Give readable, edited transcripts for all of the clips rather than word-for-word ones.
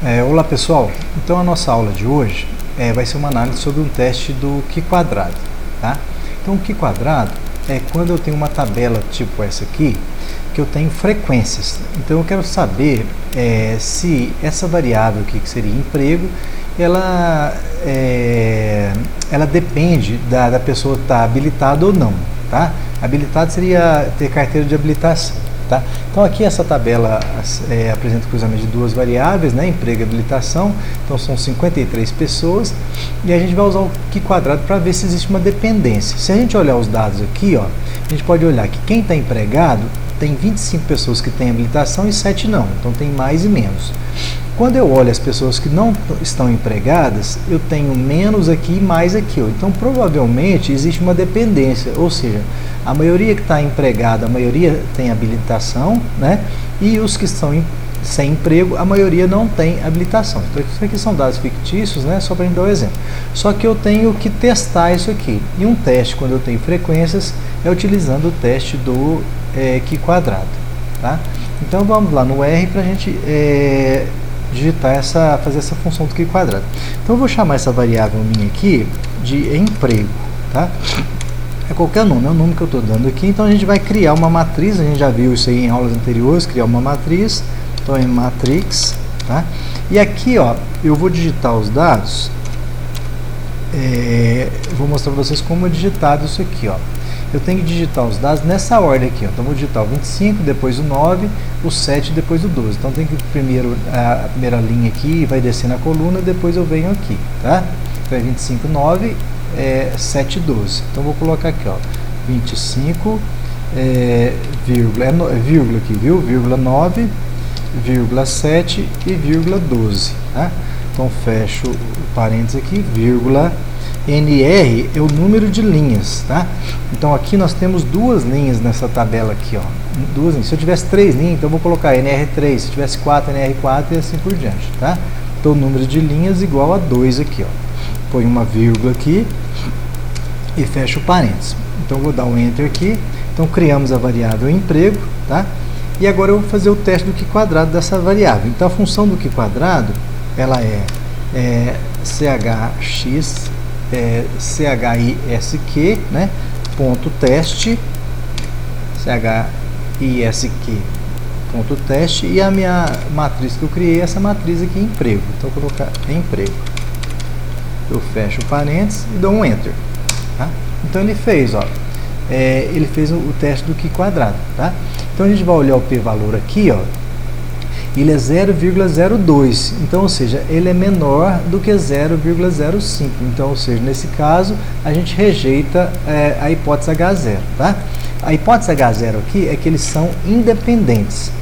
Olá pessoal, então a nossa aula de hoje vai ser uma análise sobre um teste do Q², tá? Então o Q² é quando eu tenho uma tabela tipo essa aqui, que eu tenho frequências. Então eu quero saber se essa variável aqui, que seria emprego, ela depende da pessoa estar habilitada ou não, tá? Habilitado seria ter carteira de habilitação. Tá? Então aqui essa tabela apresenta o cruzamento de duas variáveis, né? Emprego e habilitação, então são 53 pessoas, e a gente vai usar o Q² para ver se existe uma dependência. Se a gente olhar os dados aqui, ó, a gente pode olhar que quem está empregado tem 25 pessoas que têm habilitação e 7 não, então tem mais e menos. Quando eu olho as pessoas que não estão empregadas, eu tenho menos aqui e mais aqui. Ó. Então, provavelmente, existe uma dependência, ou seja, a maioria que está empregada, a maioria tem habilitação, né? E os que estão sem emprego, a maioria não tem habilitação. Então, isso aqui são dados fictícios, né? Só para a gente dar um exemplo. Só que eu tenho que testar isso aqui. E um teste, quando eu tenho frequências, é utilizando o teste do Q², tá? Então, vamos lá no R para a gente digitar fazer essa função do Q². Então eu vou chamar essa variável minha aqui de emprego, tá? É qualquer nome, é o nome que eu estou dando aqui. Então a gente vai criar uma matriz, a gente já viu isso aí em aulas anteriores, criar uma matriz. Então é matrix, tá? E aqui, ó, eu vou digitar os dados. Vou mostrar para vocês como é digitado isso aqui, ó. Eu tenho que digitar os dados nessa ordem aqui, ó. Então vou digitar o 25, depois o 9, o 7, depois o 12. Então tem que primeiro a primeira linha aqui, vai descer na coluna, depois eu venho aqui, tá? Então é 25, 9, 7, 12. Então vou colocar aqui, ó, 25, vírgula aqui, viu? Vírgula 9, vírgula 7 e vírgula 12, tá? Então fecho o parênteses aqui, vírgula NR é o número de linhas, tá? Então aqui nós temos duas linhas nessa tabela aqui, ó. Duas linhas. Se eu tivesse 3 linhas, então eu vou colocar NR3, se tivesse 4, NR4 e assim por diante, tá? Então o número de linhas igual a 2 aqui, ó. Põe uma vírgula aqui e fecho o parênteses. Então eu vou dar um Enter aqui. Então criamos a variável emprego, tá? E agora eu vou fazer o teste do Q² dessa variável. Então a função do Q², ela é chx chisk, né, ponto teste, chisk, ponto teste, e a minha matriz que eu criei, essa matriz aqui, emprego. Então, vou colocar emprego. Eu fecho o parênteses e dou um Enter. Tá? Então, ele fez, ó, ele fez o teste do Q², tá? Então, a gente vai olhar o p-valor aqui, ó, ele é 0,02, então, ou seja, ele é menor do que 0,05. Então, ou seja, nesse caso, a gente rejeita a hipótese H0, tá? A hipótese H0 aqui é que eles são independentes.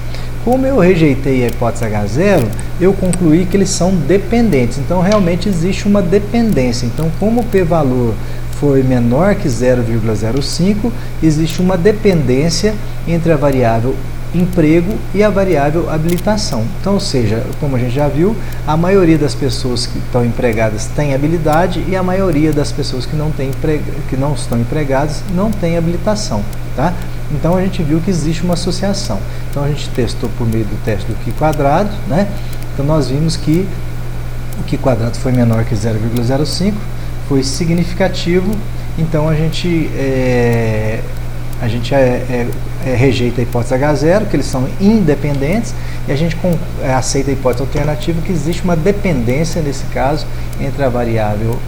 Como eu rejeitei a hipótese H0, eu concluí que eles são dependentes. Então, realmente existe uma dependência. Então, como o p-valor foi menor que 0,05, existe uma dependência entre a variável emprego e a variável habilitação. Então, ou seja, como a gente já viu, a maioria das pessoas que estão empregadas tem habilidade e a maioria das pessoas que não estão empregadas não tem habilitação, tá? Então, a gente viu que existe uma associação. Então, a gente testou por meio do teste do Q², né? Então, nós vimos que o Q² foi menor que 0,05, foi significativo, então a gente rejeita a hipótese H0, que eles são independentes, e a gente aceita a hipótese alternativa, que existe uma dependência, nesse caso, entre a variável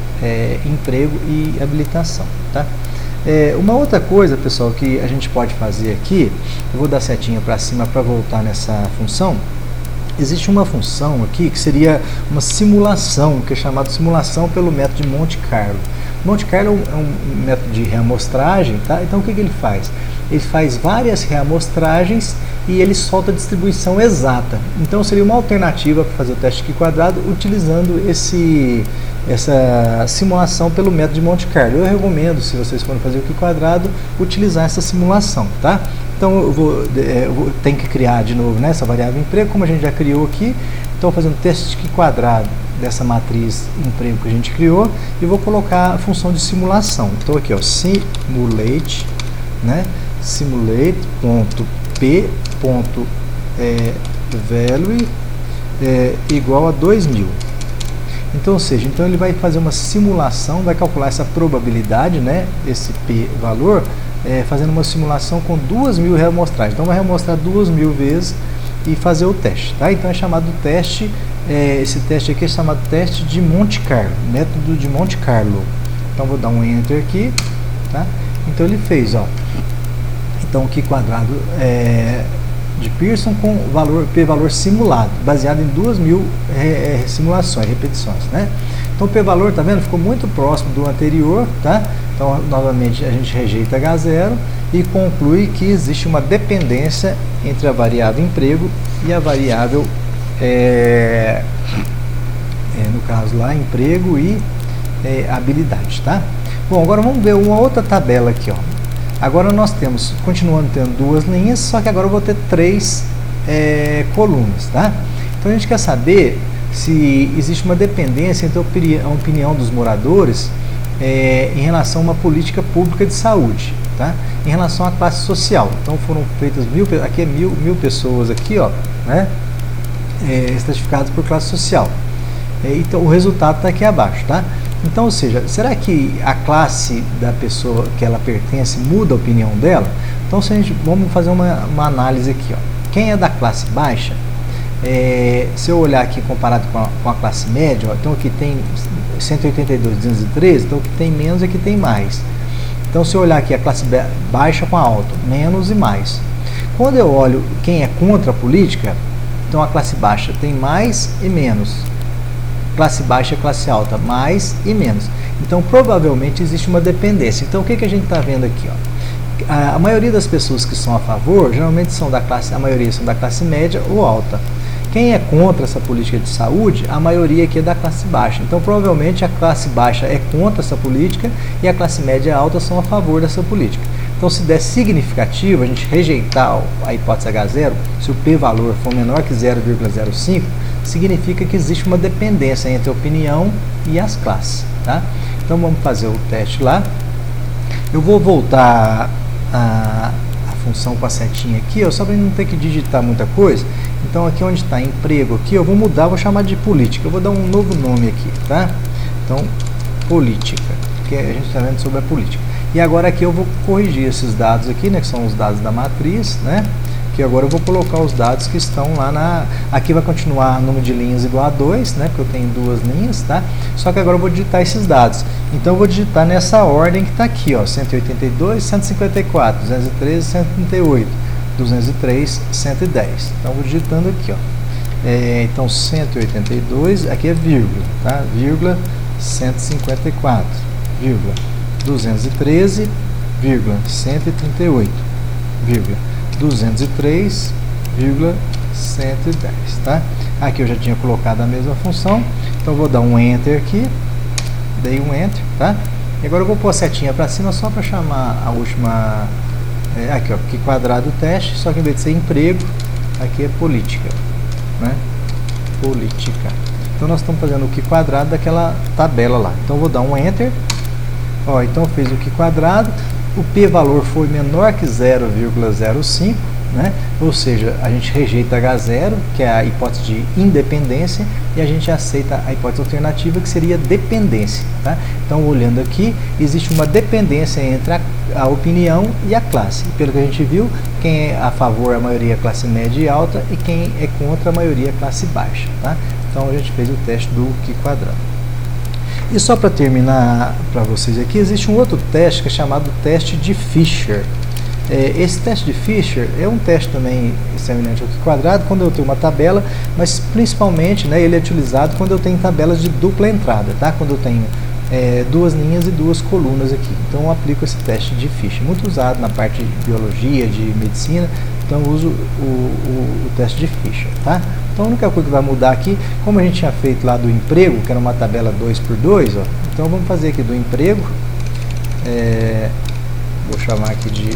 emprego e habilitação, tá? Uma outra coisa, pessoal, que a gente pode fazer aqui, eu vou dar setinha para cima para voltar nessa função. Existe uma função aqui que seria uma simulação, que é chamada simulação pelo método de Monte Carlo. Monte Carlo é um método de reamostragem, tá? Então o que ele faz? Ele faz várias reamostragens e ele solta a distribuição exata. Então seria uma alternativa para fazer o teste Q² utilizando essa simulação pelo método de Monte Carlo. Eu recomendo, se vocês forem fazer o Q², utilizar essa simulação, tá? Então eu tenho que criar de novo, né, essa variável emprego, como a gente já criou aqui. Então fazendo o teste de Q² dessa matriz emprego que a gente criou, e vou colocar a função de simulação. Então aqui, ó, simulate, né, simulate.p.value igual a 2.000. Então, ou seja, então ele vai fazer uma simulação, vai calcular essa probabilidade, né, esse P valor, fazendo uma simulação com 2.000 reamostragens. Então vai reamostrar 2.000 vezes e fazer o teste, tá? Então é chamado teste, esse teste aqui é chamado teste de Monte Carlo, método de Monte Carlo. Então vou dar um Enter aqui, tá? Então ele fez, ó, então o Q quadrado de Pearson com p-valor simulado, baseado em 2.000 simulações, repetições, né? Então o p-valor, tá vendo? Ficou muito próximo do anterior, tá? Então, novamente, a gente rejeita H0 e conclui que existe uma dependência entre a variável emprego e a variável, no caso lá, emprego e habilidade, tá? Bom, agora vamos ver uma outra tabela aqui, ó. Agora nós temos, continuando tendo duas linhas, só que agora eu vou ter 3 colunas, tá? Então a gente quer saber se existe uma dependência entre a opinião dos moradores em relação a uma política pública de saúde, tá? Em relação à classe social. Então foram feitas aqui é mil pessoas aqui, ó, né? Estratificadas por classe social. Então o resultado está aqui abaixo, tá? Então, ou seja, será que a classe da pessoa que ela pertence muda a opinião dela? Então, vamos fazer uma análise aqui, ó. Quem é da classe baixa, se eu olhar aqui comparado com a classe média, ó, então aqui tem 182, 213, então o que tem menos é que tem mais. Então, se eu olhar aqui a classe baixa com a alta, menos e mais. Quando eu olho quem é contra a política, então a classe baixa tem mais e menos. Classe baixa e classe alta, mais e menos. Então, provavelmente existe uma dependência. Então, o que a gente está vendo aqui, ó? A maioria das pessoas que são a favor, geralmente a maioria são da classe média ou alta. Quem é contra essa política de saúde, a maioria aqui é da classe baixa. Então, provavelmente a classe baixa é contra essa política e a classe média e a alta são a favor dessa política. Então, se der significativo, a gente rejeitar a hipótese H0, se o p-valor for menor que 0,05, significa que existe uma dependência entre a opinião e as classes, tá? Então vamos fazer o teste lá. Eu vou voltar a função com a setinha aqui, ó, só para não ter que digitar muita coisa. Então aqui onde está emprego aqui, eu vou mudar, vou chamar de política. Eu vou dar um novo nome aqui, tá? Então política, que a gente está vendo sobre a política. E agora aqui eu vou corrigir esses dados aqui, né, que são os dados da matriz, né? Que agora eu vou colocar os dados que estão lá aqui vai continuar número de linhas igual a 2, né? Porque eu tenho 2 linhas, tá? Só que agora eu vou digitar esses dados. Então eu vou digitar nessa ordem que está aqui, ó, 182, 154, 213, 138, 203, 110. Então eu vou digitando aqui, ó. Então 182, aqui é vírgula, tá? Vírgula 154, vírgula 213, vírgula 138, vírgula 203,110, tá? Aqui eu já tinha colocado a mesma função, então eu vou dar um Enter aqui, dei um Enter, tá? E agora eu vou pôr a setinha para cima só para chamar a última, aqui ó, Q quadrado teste, só que em vez de ser emprego, aqui é política, né? Política. Então nós estamos fazendo o Q quadrado daquela tabela lá, então eu vou dar um Enter, ó, então eu fiz o Q quadrado, o p-valor foi menor que 0,05, né? Ou seja, a gente rejeita H0, que é a hipótese de independência, e a gente aceita a hipótese alternativa, que seria dependência, tá? Então, olhando aqui, existe uma dependência entre a opinião e a classe. E pelo que a gente viu, quem é a favor, a maioria é classe média e alta, e quem é contra, a maioria é classe baixa, tá? Então, a gente fez o teste do Q quadrado. E só para terminar para vocês aqui, existe um outro teste que é chamado teste de Fisher. Esse teste de Fisher é um teste também semelhante ao Q quadrado, quando eu tenho uma tabela, mas principalmente, né, ele é utilizado quando eu tenho tabelas de dupla entrada, tá? Quando eu tenho 2 linhas e 2 colunas aqui. Então eu aplico esse teste de Fisher, muito usado na parte de biologia, de medicina, então eu uso o teste de Fisher, tá? Então a única coisa que vai mudar aqui, como a gente tinha feito lá do emprego, que era uma tabela 2x2, ó, então vamos fazer aqui do emprego, vou chamar aqui de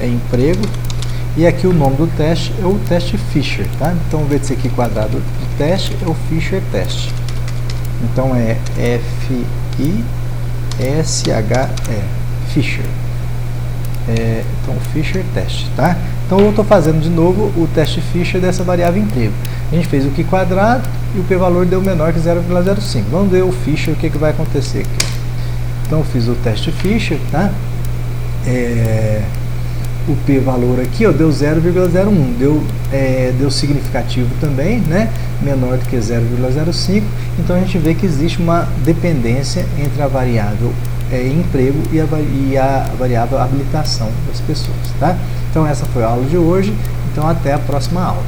emprego, e aqui o nome do teste é o teste Fisher, tá? Então, ao invés de ser aqui quadrado do teste, é o Fisher teste. Então, é F-I-S-H-E, Fisher. Então, Fisher teste, tá? Então, eu estou fazendo de novo o teste Fisher dessa variável emprego. A gente fez o Q quadrado e o p-valor deu menor que 0,05. Vamos ver o Fisher, o que vai acontecer aqui. Então eu fiz o teste Fisher, tá? O p-valor aqui, ó, deu 0,01, deu significativo também, né? Menor do que 0,05. Então a gente vê que existe uma dependência entre a variável emprego e a variável habilitação das pessoas, tá? Então essa foi a aula de hoje, então até a próxima aula.